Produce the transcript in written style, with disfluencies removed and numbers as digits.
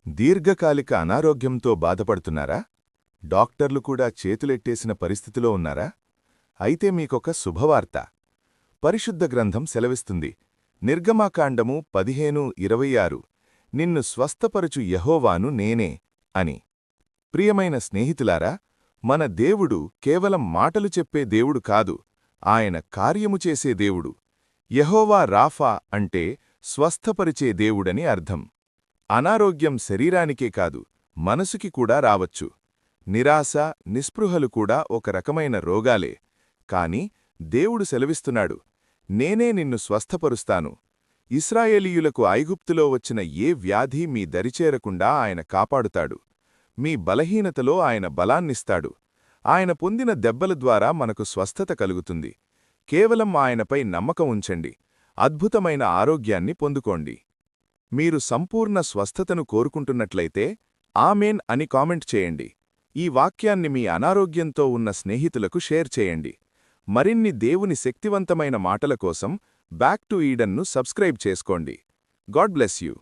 దీర్ఘకాలిక అనారోగ్యంతో బాధపడుతున్నారా? డాక్టర్లు కూడా చేతులెట్టేసిన పరిస్థితిలో ఉన్నారా? అయితే మీకొక శుభవార్త. పరిశుద్ధ గ్రంథం సెలవిస్తుంది. నిర్గమాకాండము 15:26 నిన్ను స్వస్థపరచు యెహోవాను నేనే అని. ప్రియమైన స్నేహితులారా, మన దేవుడు కేవలం మాటలు చెప్పే దేవుడు కాదు, ఆయన కార్యము చేసే దేవుడు. యెహోవా రాఫా అంటే స్వస్థపరిచే దేవుడని అర్థం. అనారోగ్యం శరీరానికే కాదు, మనసుకి కూడా రావచ్చు. నిరాశ, నిస్పృహలు కూడా ఒక రకమైన రోగాలే. కాని దేవుడు సెలవిస్తున్నాడు, నేనే నిన్ను స్వస్థపరుస్తాను. ఇశ్రాయేలీయులకు ఐగుప్తులో వచ్చిన ఏ వ్యాధి మీ దరిచేరకుండా ఆయన కాపాడుతాడు. మీ బలహీనతలో ఆయన బలాన్నిస్తాడు. ఆయన పొందిన దెబ్బల ద్వారా మనకు స్వస్థత కలుగుతుంది. కేవలం ఆయనపై నమ్మకం ఉంచండి. అద్భుతమైన ఆరోగ్యాన్ని పొందుకోండి. మీరు సంపూర్ణ స్వస్థతను కోరుకుంటున్నట్లయితే ఆమేన్ అని కామెంట్ చేయండి. ఈ వాక్యాన్ని మీ అనారోగ్యంతో ఉన్న స్నేహితులకు షేర్ చేయండి. మరిన్ని దేవుని శక్తివంతమైన మాటల కోసం బ్యాక్ టు ఈడెన్ను సబ్స్క్రైబ్ చేసుకోండి. God bless you.